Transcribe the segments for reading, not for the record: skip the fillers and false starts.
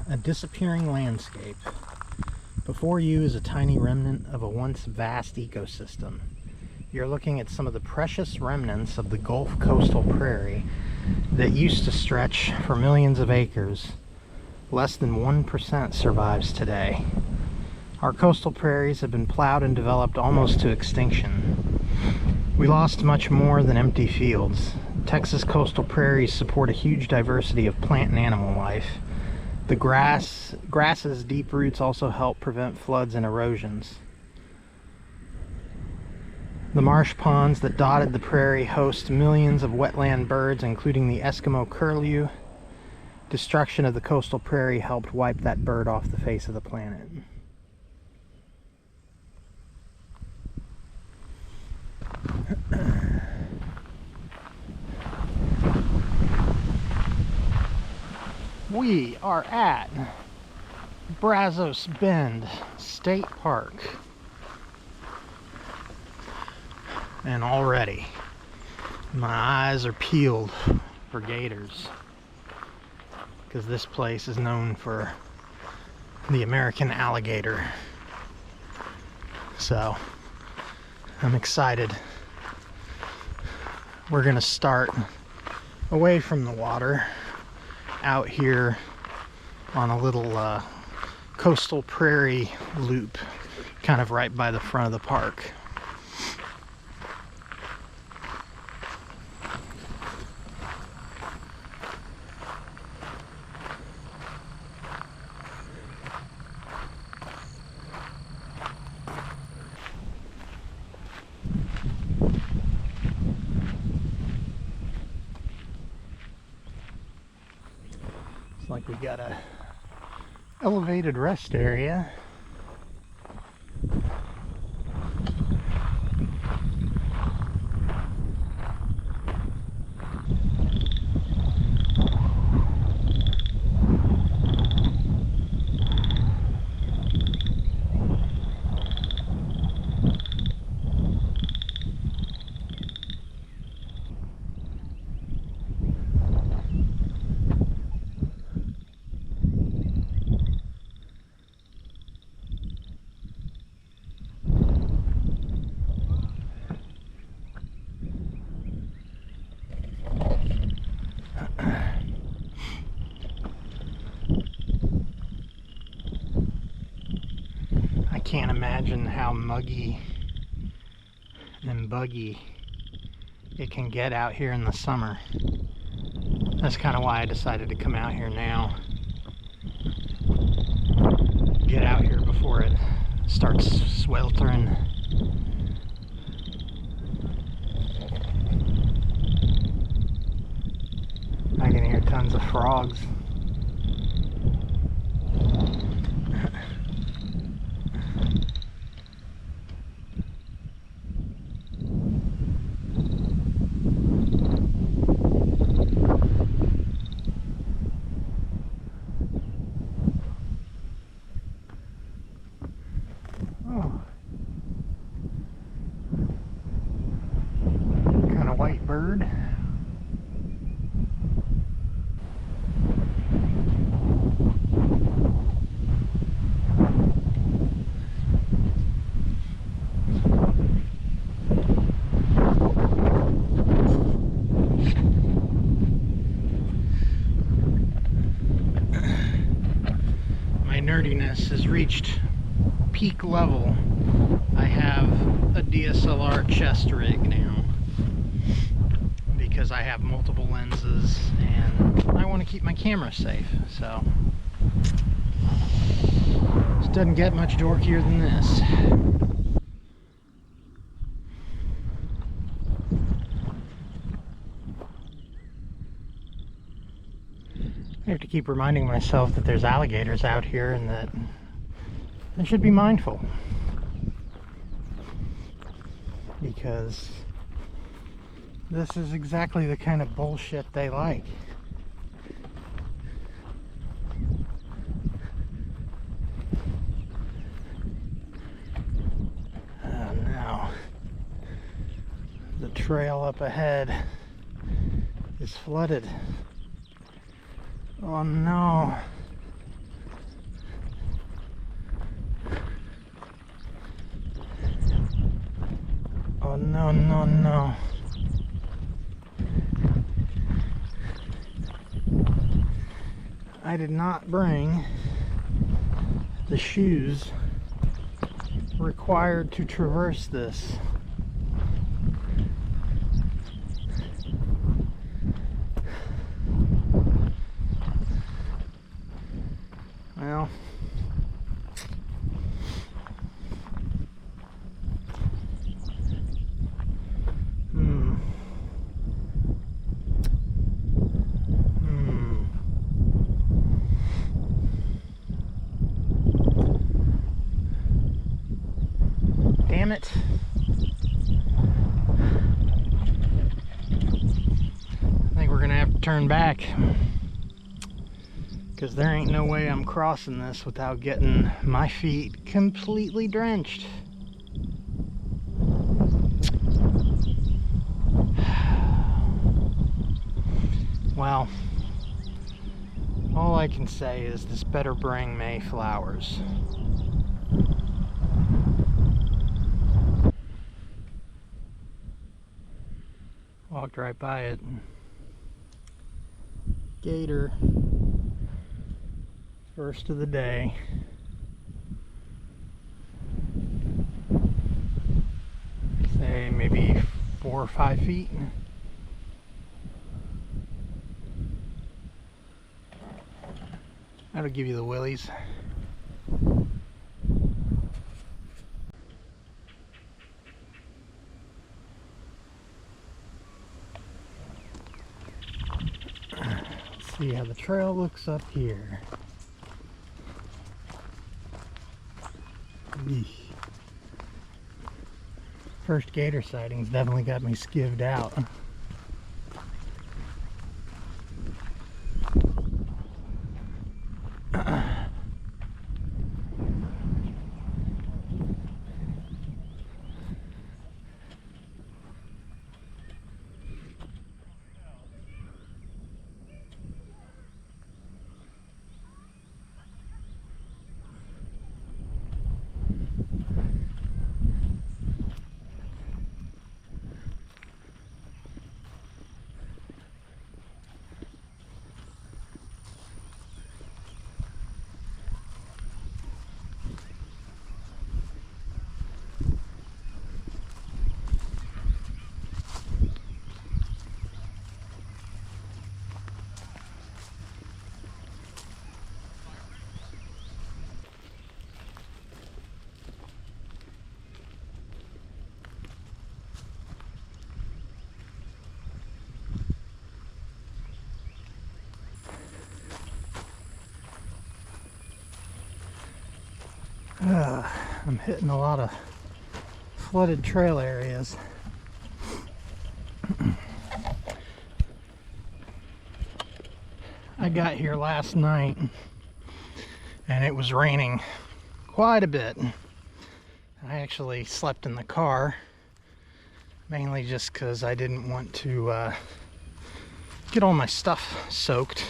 a disappearing landscape. Before you is a tiny remnant of a once vast ecosystem. You're looking at some of the precious remnants of the Gulf coastal prairie that used to stretch for millions of acres. Less than 1% survives today. Our coastal prairies have been plowed and developed almost to extinction. We lost much more than empty fields. Texas coastal prairies support a huge diversity of plant and animal life. The grass's deep roots also help prevent floods and erosions. The marsh ponds that dotted the prairie host millions of wetland birds, including the Eskimo curlew. Destruction of the coastal prairie helped wipe that bird off the face of the planet. We are at Brazos Bend State Park, and already my eyes are peeled for gators, because this place is known for the American alligator. So I'm excited. We're gonna start away from the water, out here on a little coastal prairie loop, kind of right by the front of the park. It's like we got a elevated rest area. I can't imagine how muggy and buggy it can get out here in the summer. That's kind of why I decided to come out here now. Get out here before it starts sweltering. I can hear tons of frogs. Kind of white bird. My nerdiness has reached peak level. I have a DSLR chest rig now because I have multiple lenses and I want to keep my camera safe. So this doesn't get much dorkier than this. I have to keep reminding myself that there's alligators out here and that I should be mindful, because this is exactly the kind of bullshit they like. Oh no. The trail up ahead is flooded. Oh no. no, no. I did not bring the shoes required to traverse this. Well, damn it. I think we're gonna have to turn back, because there ain't no way I'm crossing this without getting my feet completely drenched. Well, all I can say is this better bring May flowers. Walked right by it. Gator. First of the day. Say maybe 4 or 5 feet. That'll give you the willies. Let's see how the trail looks up here. Eesh. First gator sightings definitely got me skivved out. I'm hitting a lot of flooded trail areas. I got here last night and it was raining quite a bit. I actually slept in the car, mainly just because I didn't want to get all my stuff soaked.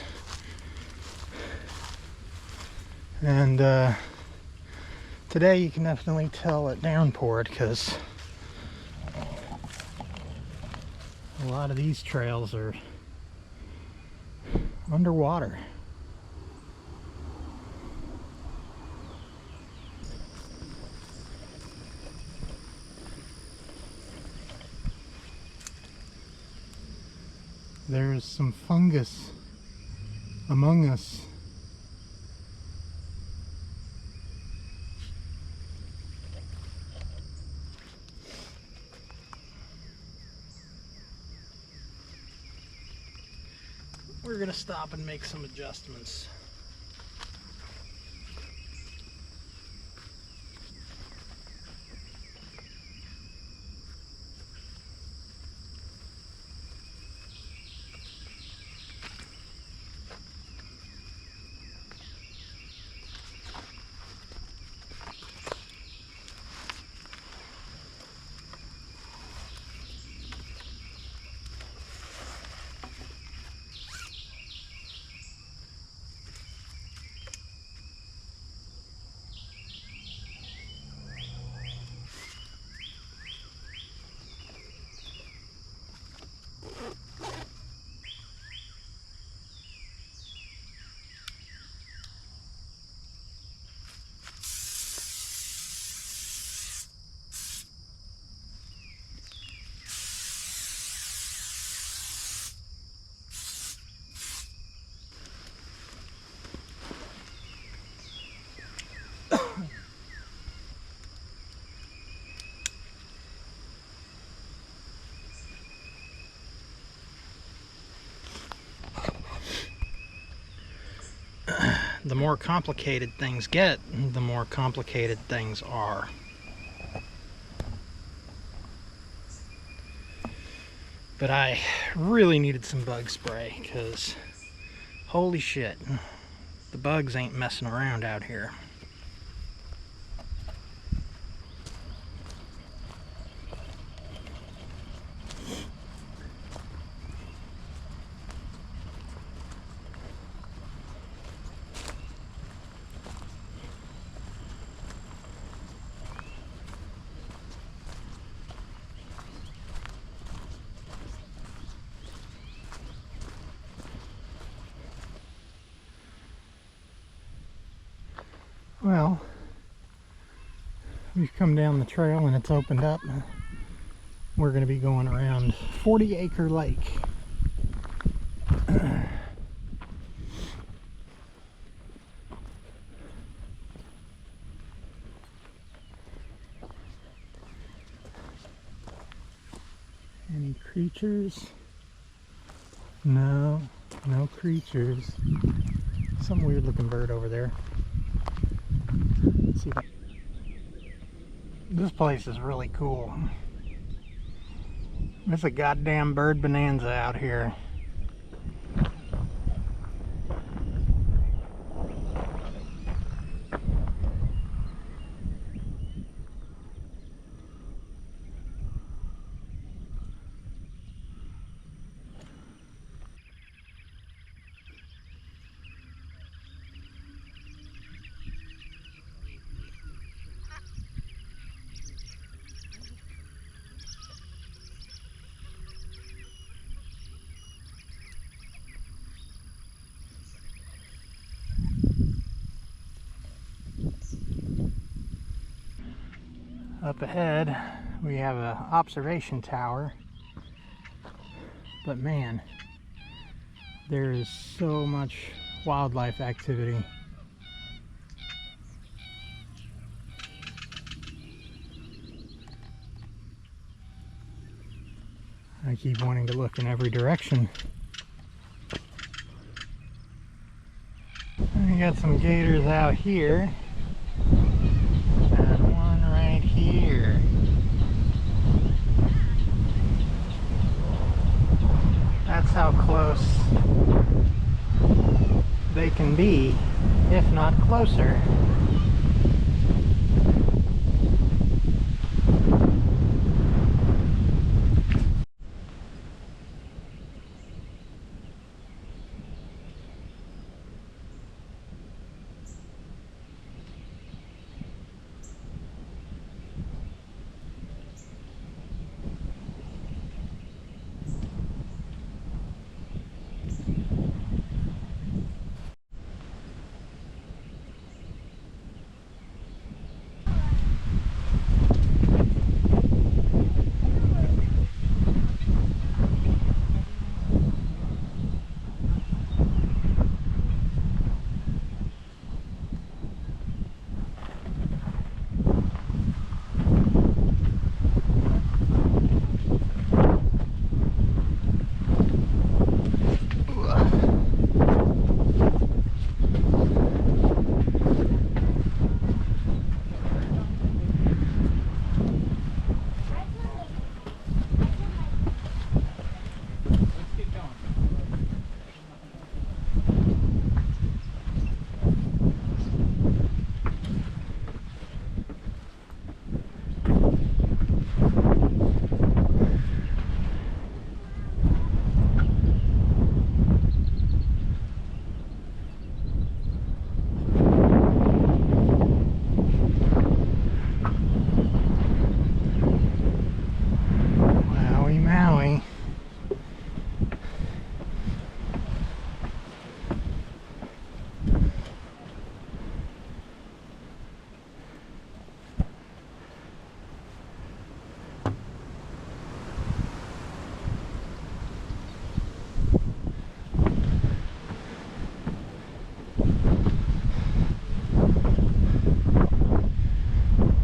And today you can definitely tell it downpoured, because a lot of these trails are underwater. There's some fungus among us. We're gonna stop and make some adjustments. the more complicated things get, the more complicated things are. But I really needed some bug spray because holy shit, the bugs ain't messing around out here. Well, we've come down the trail and it's opened up. We're going to be going around 40 Acre Lake. Any creatures? No, no creatures. Some weird looking bird over there. Let's see. This place is really cool. It's a goddamn bird bonanza out here. Up ahead, we have an observation tower, but man, there is so much wildlife activity. I keep wanting to look in every direction. We got some gators out here. And one right here. That's how close they can be, if not closer.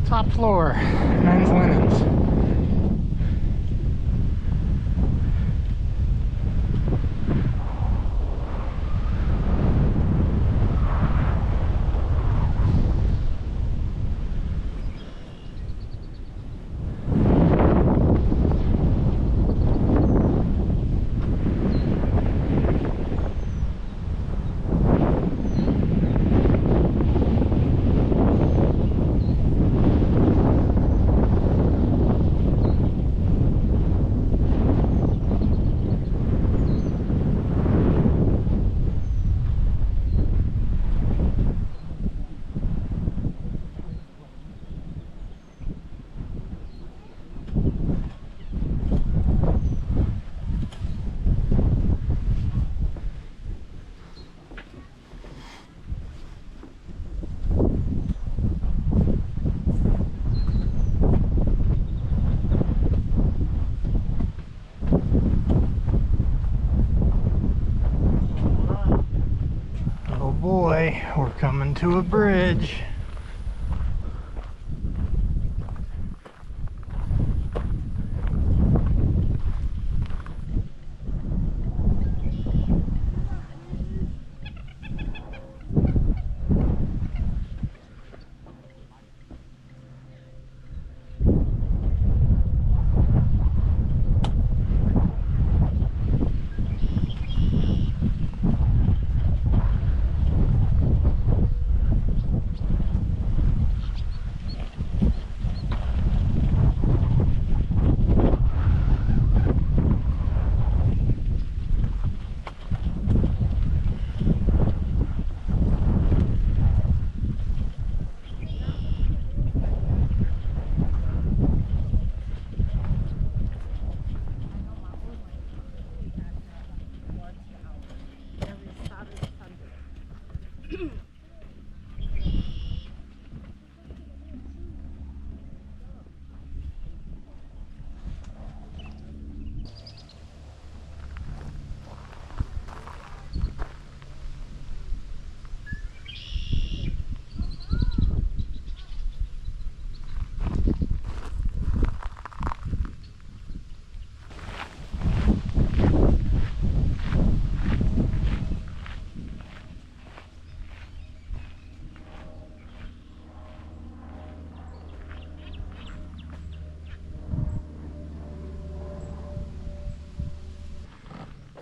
Top floor, men's linens. boy, we're coming to a bridge.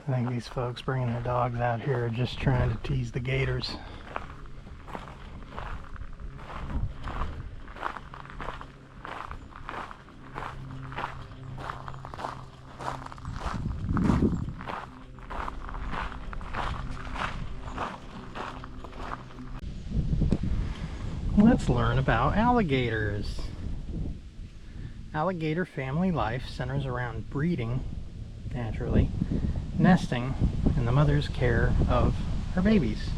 I think these folks bringing their dogs out here are just trying to tease the gators. Let's learn about alligators. Alligator family life centers around breeding, naturally, nesting, and the mother's care of her babies.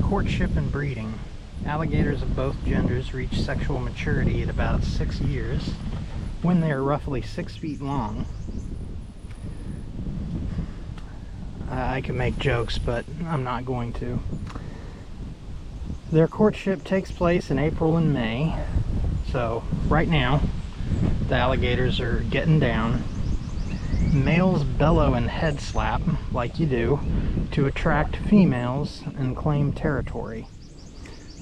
Courtship and breeding. Alligators of both genders reach sexual maturity at about 6 years, when they are roughly 6 feet long. I can make jokes, but I'm not going to. Their courtship takes place in April and May, so right now the alligators are getting down. Males bellow and head slap, like you do, to attract females and claim territory.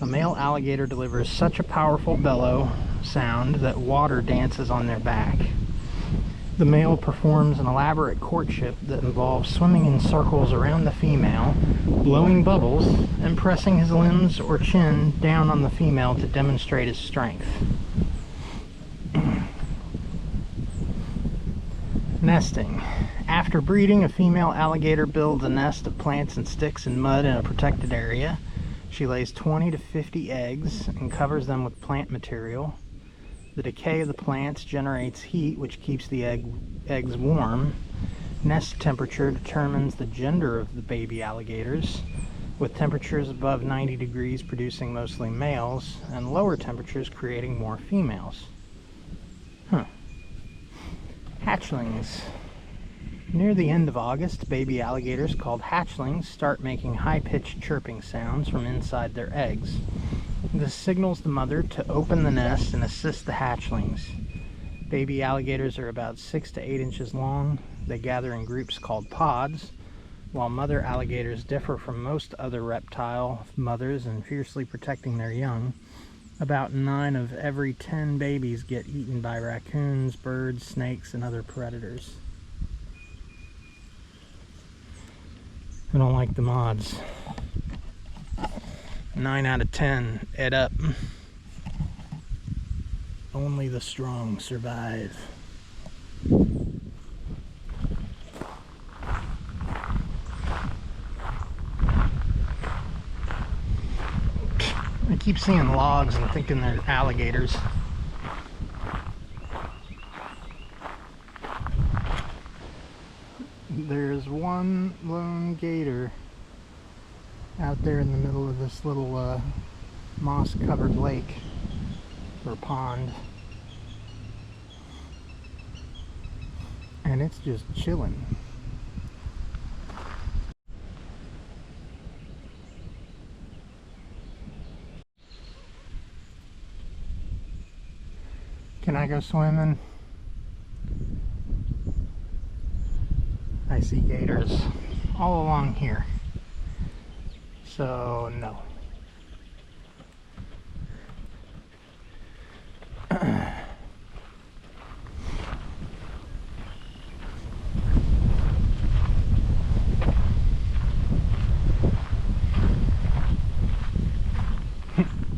A male alligator delivers such a powerful bellow sound that water dances on their back. The male performs an elaborate courtship that involves swimming in circles around the female, blowing bubbles, and pressing his limbs or chin down on the female to demonstrate his strength. Nesting. After breeding, a female alligator builds a nest of plants and sticks and mud in a protected area. She lays 20 to 50 eggs and covers them with plant material. The decay of the plants generates heat, which keeps the eggs warm. Nest temperature determines the gender of the baby alligators, with temperatures above 90 degrees producing mostly males, and lower temperatures creating more females. Hatchlings. Near the end of August, baby alligators called hatchlings start making high-pitched chirping sounds from inside their eggs. This signals the mother to open the nest and assist the hatchlings. Baby alligators are about 6 to 8 inches long. They gather in groups called pods. While mother alligators differ from most other reptile mothers in fiercely protecting their young, about 9 of every 10 babies get eaten by raccoons, birds, snakes, and other predators. I don't like the mods. 9 out of 10, head up. Only the strong survive. I keep seeing logs and thinking they're alligators. There's one lone gator out there in the middle of this little moss-covered lake or pond, and it's just chilling. Can I go swimming? I see gators all along here. So, no.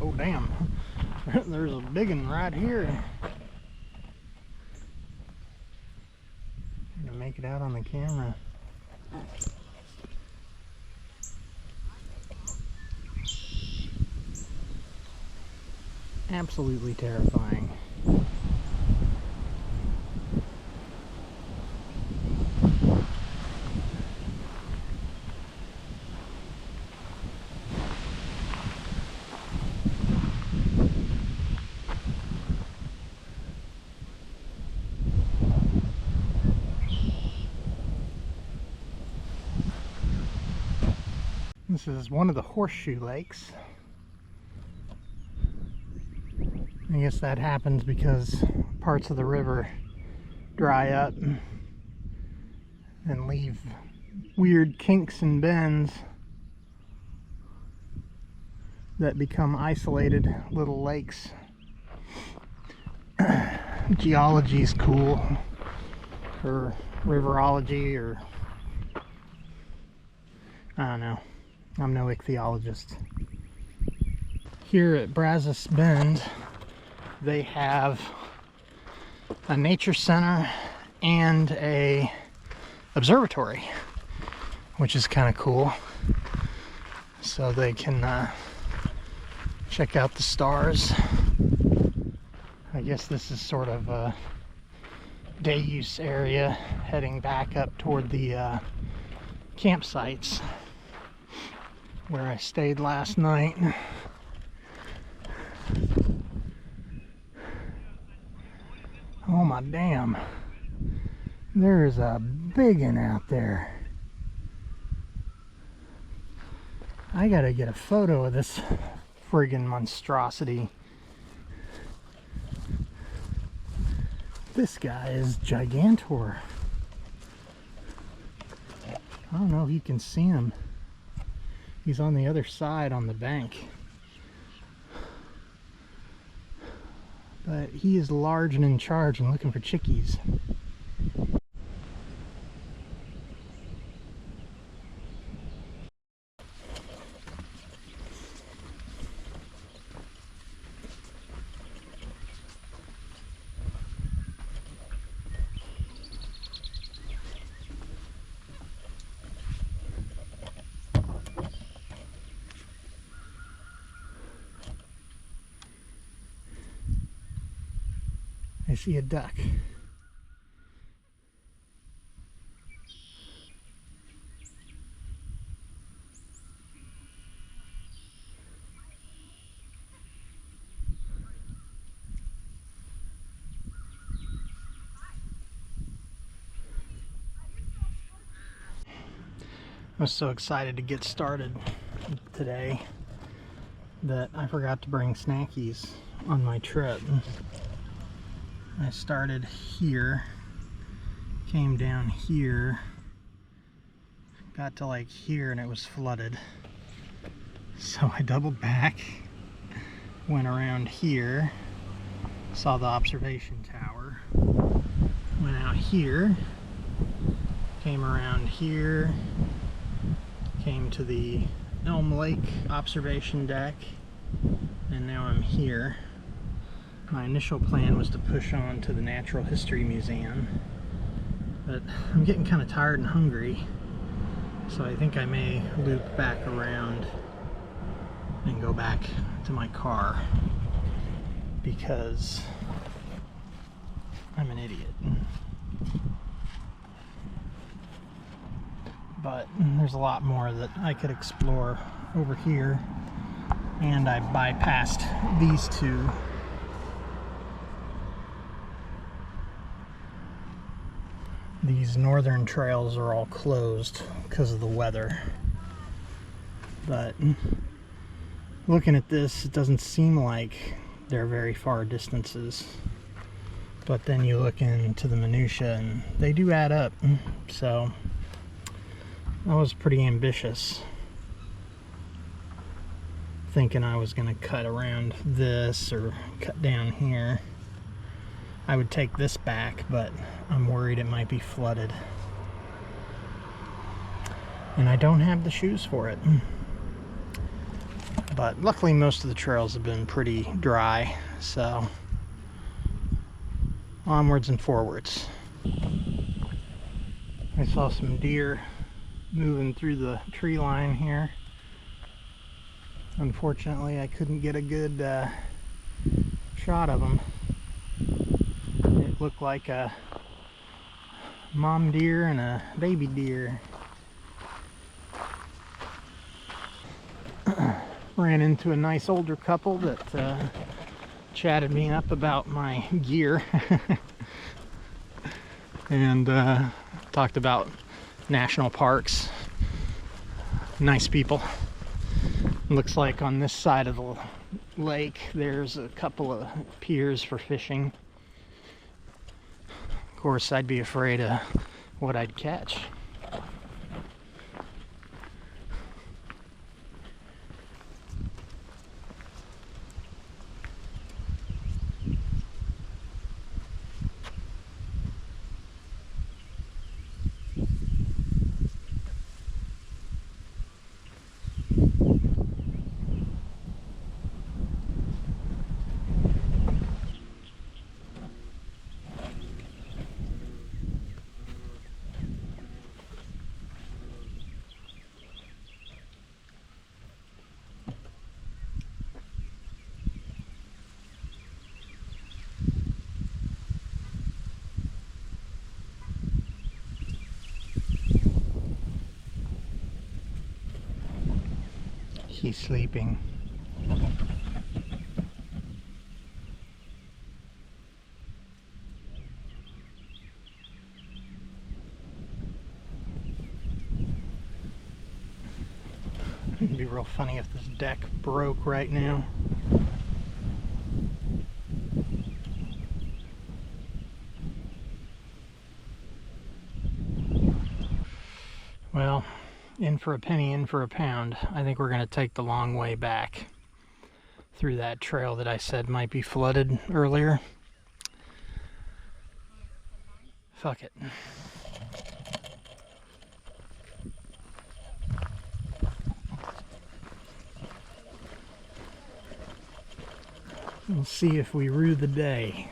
Oh, damn. There's a big one right here. I'm gonna make it out on the camera. Absolutely terrifying. This is one of the horseshoe lakes. I guess that happens because parts of the river dry up and leave weird kinks and bends that become isolated little lakes. Geology's cool, or riverology, or I don't know. I'm no ichthyologist. Here at Brazos Bend, they have a nature center and a observatory, which is kind of cool. So they can check out the stars. I guess this is sort of a day use area heading back up toward the campsites where I stayed last night. Oh my damn. There's a big one out there. I gotta get a photo of this friggin' monstrosity. This guy is gigantor. I don't know if you can see him. He's on the other side on the bank. But he is large and in charge and looking for chickies. I see a duck. I was so excited to get started today that I forgot to bring snackies on my trip. I started here, came down here, got to like here and it was flooded. So I doubled back, went around here, saw the observation tower, went out here, came around here, came to the Elm Lake observation deck, and now I'm here. My initial plan was to push on to the Natural History Museum, but I'm getting kind of tired and hungry, so I think I may loop back around and go back to my car because I'm an idiot. But there's a lot more that I could explore over here, and I bypassed these two. These northern trails are all closed because of the weather, but looking at this, it doesn't seem like they're very far distances. But then you look into the minutia and they do add up. So I was pretty ambitious, thinking I was going to cut around this or cut down here. I would take this back, but I'm worried it might be flooded. And I don't have the shoes for it. But luckily most of the trails have been pretty dry, so onwards and forwards. I saw some deer moving through the tree line here. Unfortunately, I couldn't get a good shot of them. It looked like a mom deer and a baby deer. Ran into a nice older couple that chatted me up about my gear and talked about national parks. Nice people. Looks like on this side of the lake there's a couple of piers for fishing. Of course, I'd be afraid of what I'd catch. He's sleeping. It'd be real funny if this deck broke right now. Well, in for a penny, in for a pound. I think we're going to take the long way back through that trail that I said might be flooded earlier. Fuck it. We'll see if we rue the day.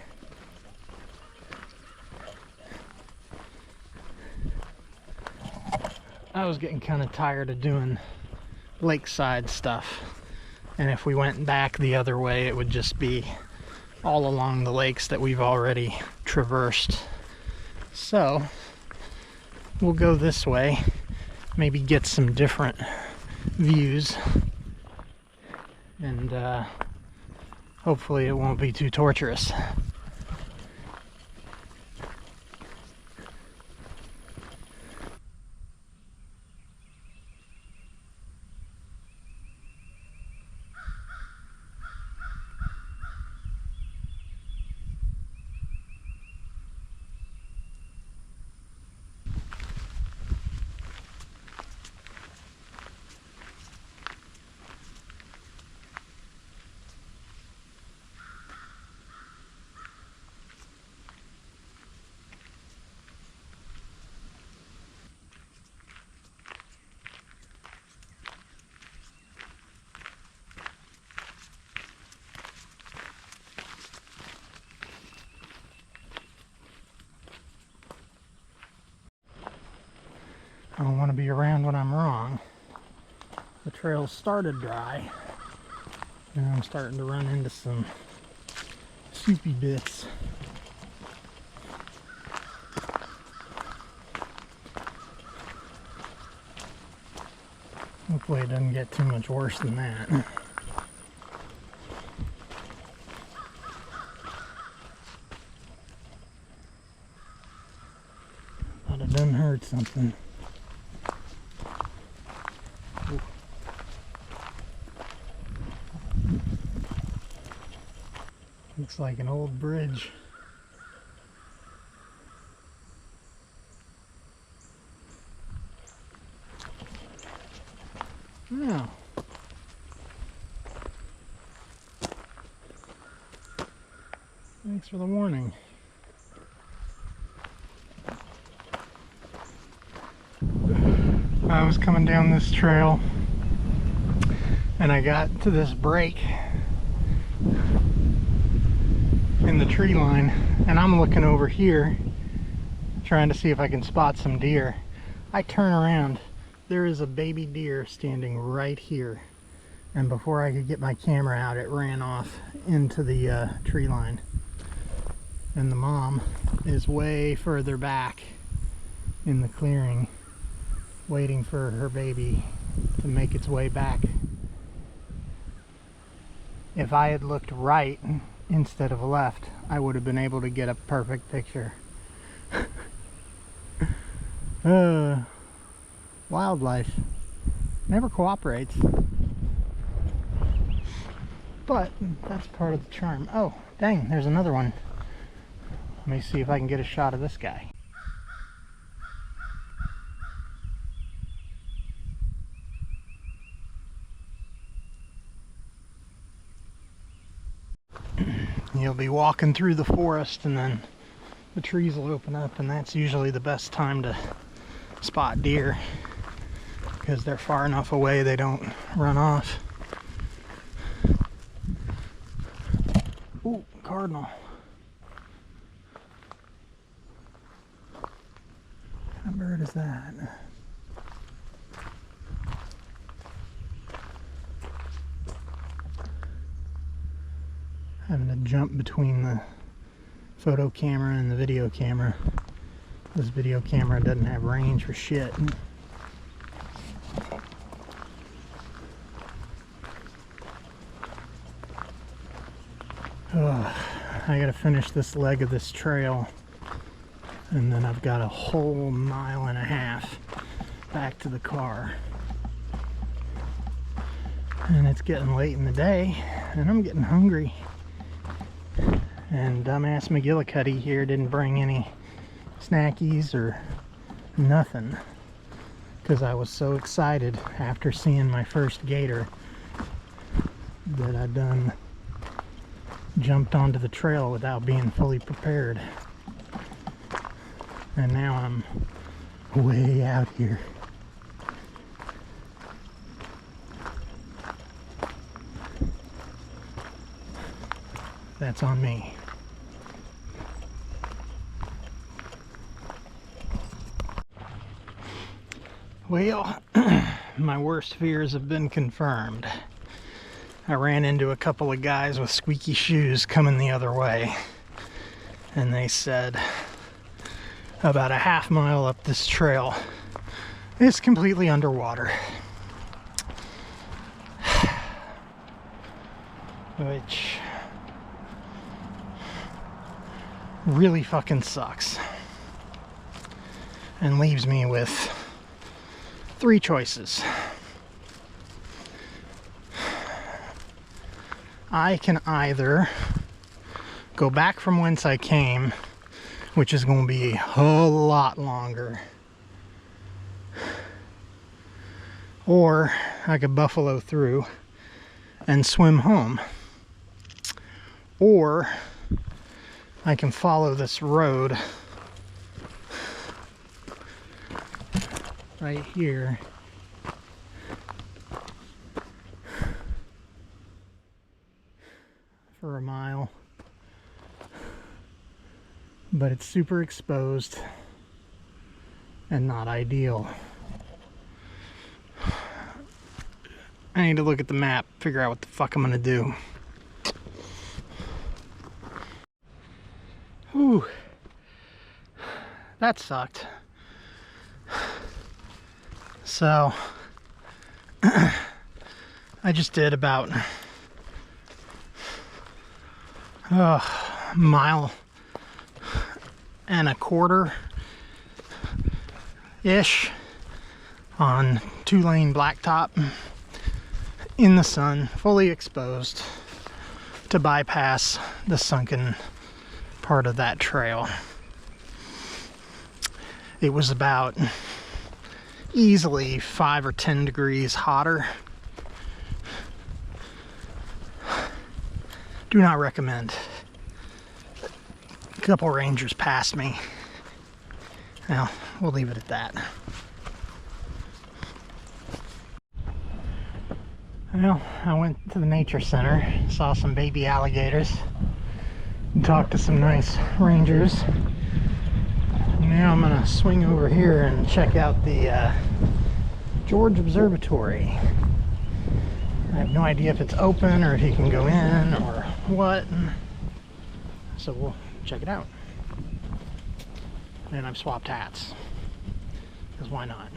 I was getting kind of tired of doing lakeside stuff, and if we went back the other way it would just be all along the lakes that we've already traversed. So we'll go this way, maybe get some different views, and hopefully it won't be too torturous. I don't want to be around when I'm wrong. The trail started dry, and I'm starting to run into some soupy bits. Hopefully it doesn't get too much worse than that. Thought it done heard something. Looks like an old bridge. Thanks for the warning. I was coming down this trail and I got to this break in the tree line, and I'm looking over here trying to see if I can spot some deer. I turn around, there is a baby deer standing right here, and before I could get my camera out, it ran off into the tree line, and the mom is way further back in the clearing waiting for her baby to make its way back. If I had looked right instead of left, I would have been able to get a perfect picture. Wildlife never cooperates, but that's part of the charm. Oh, dang, there's another one. Let me see if I can get a shot of this guy. You'll be walking through the forest and then the trees will open up, and that's usually the best time to spot deer because they're far enough away they don't run off. Ooh, cardinal. What kind of bird is that? Having to jump between the photo camera and the video camera. This video camera doesn't have range for shit. I gotta finish this leg of this trail, and then I've got a whole mile and a half back to the car. And it's getting late in the day, and I'm getting hungry. And dumbass McGillicuddy here didn't bring any snackies or nothing, because I was so excited after seeing my first gator that I done jumped onto the trail without being fully prepared. And now I'm way out here. That's on me. Well, my worst fears have been confirmed. I ran into a couple of guys with squeaky shoes coming the other way, and they said about a half mile up this trail is completely underwater. Which really fucking sucks and leaves me with three choices. I can either go back from whence I came, which is going to be a lot longer, or I could buffalo through and swim home, or I can follow this road right here for a mile, but it's super exposed and not ideal. I need to look at the map, figure out what the fuck I'm gonna do. Whew, that sucked. So I just did about a mile and a quarter ish on 2-lane blacktop in the sun, fully exposed, to bypass the sunken part of that trail. It was about easily 5 or 10 degrees hotter. Do not recommend. couple rangers passed me. Well, we'll leave it at that. Well, I went to the nature center, saw some baby alligators, and talked to some nice rangers. Now I'm gonna swing over here and check out the George Observatory. I have no idea if it's open or if you can go in or what, so we'll check it out. And I've swapped hats, because why not?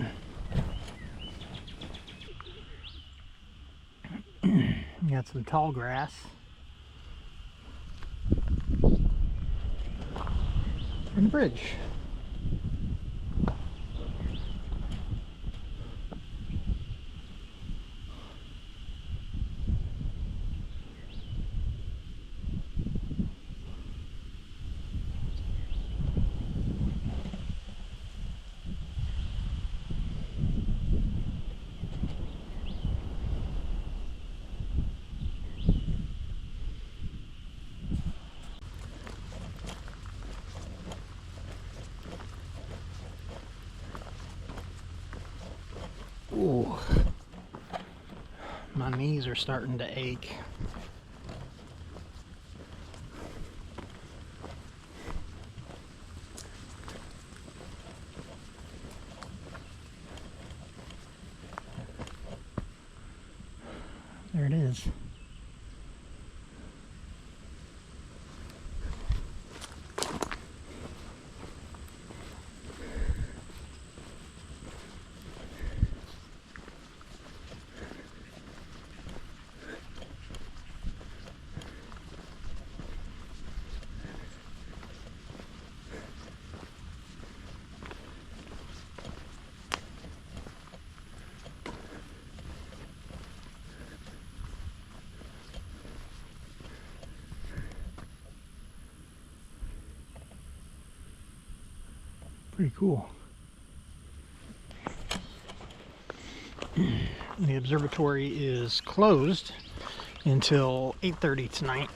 You got some tall grass. And a bridge. Ooh, my knees are starting to ache. There it is. Pretty cool. The observatory is closed until 8:30 tonight.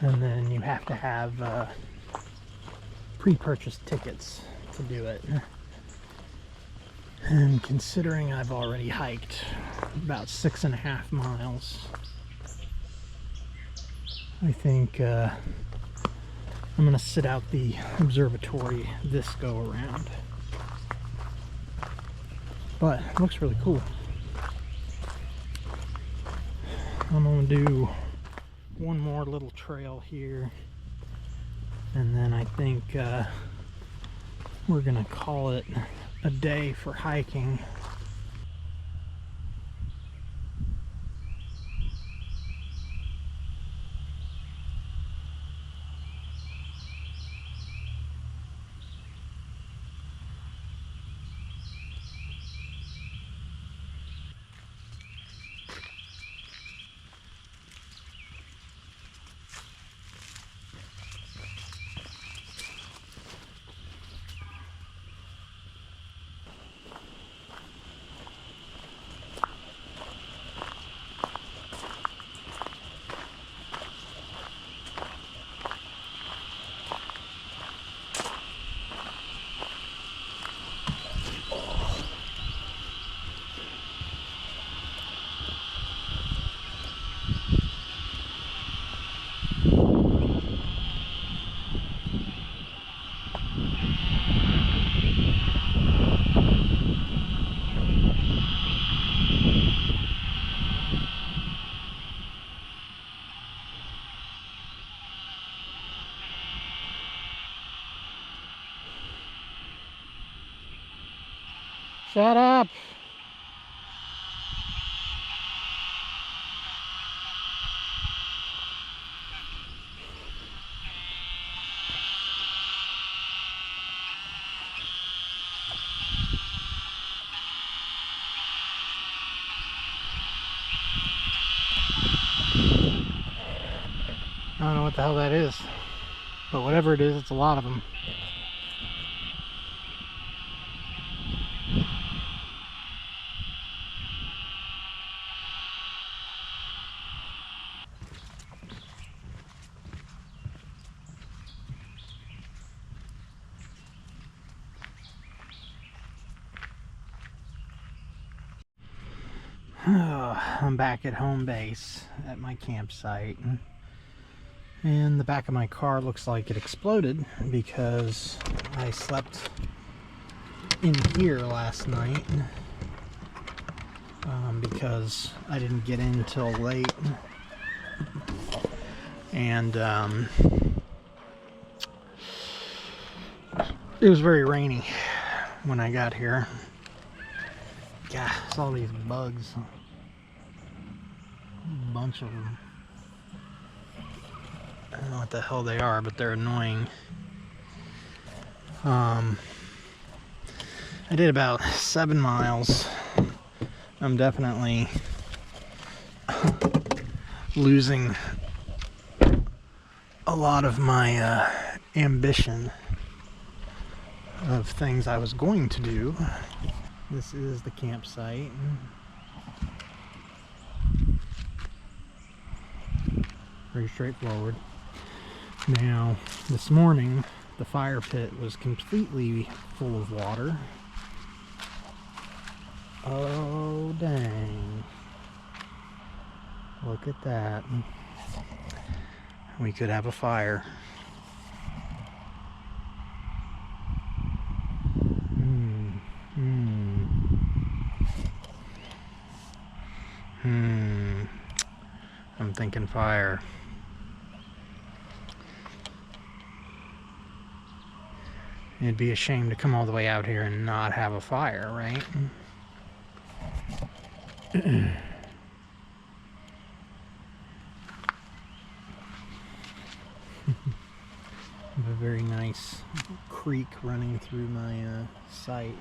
And then you have to have pre-purchased tickets to do it. And considering I've already hiked about 6.5 miles, I think I'm gonna sit out the observatory this go around. But it looks really cool. I'm gonna do one more little trail here, and then I think we're gonna call it a day for hiking. Shut up! I don't know what the hell that is, but whatever it is, it's a lot of them. I'm back at home base at my campsite, and the back of my car looks like it exploded because I slept in here last night because I didn't get in till late, and it was very rainy when I got here. God, it's all these bugs. A bunch of them. I don't know what the hell they are, but they're annoying. I did about 7 miles. I'm definitely losing a lot of my ambition of things I was going to do. This is the campsite. Very straightforward. Now, this morning, the fire pit was completely full of water. Oh, dang. Look at that. We could have a fire. I'm thinking fire. It'd be a shame to come all the way out here and not have a fire, right? I have a very nice creek running through my site.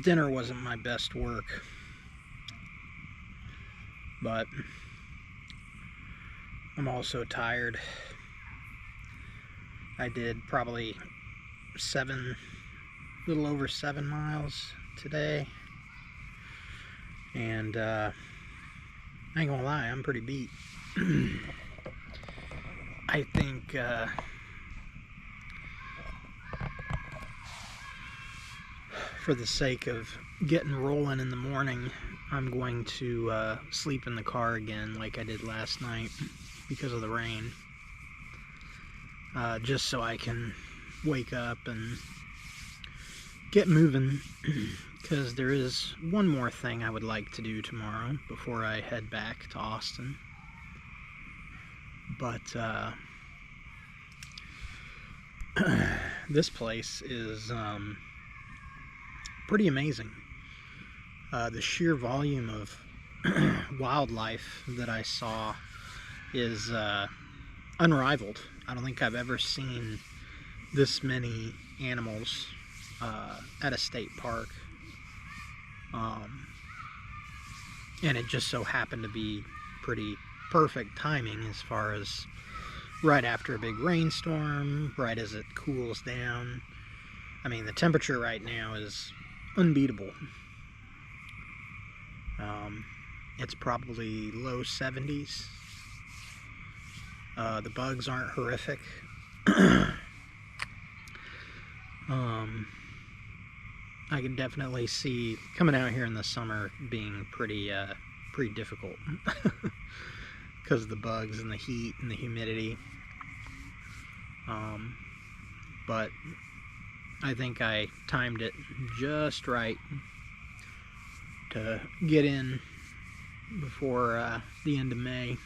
Dinner wasn't my best work, but I'm also tired. I did probably a little over 7 miles today, and I ain't gonna lie, I'm pretty beat. I think for the sake of getting rolling in the morning, I'm going to sleep in the car again like I did last night because of the rain, just so I can wake up and get moving, because there is one more thing I would like to do tomorrow before I head back to Austin. But this place is pretty amazing. The sheer volume of wildlife that I saw is unrivaled. I don't think I've ever seen this many animals at a state park. And it just so happened to be pretty perfect timing, as far as right after a big rainstorm, right as it cools down. I mean, the temperature right now is unbeatable. It's probably low 70s. The bugs aren't horrific. I can definitely see coming out here in the summer being pretty difficult because of the bugs and the heat and the humidity. But I think I timed it just right to get in before the end of May.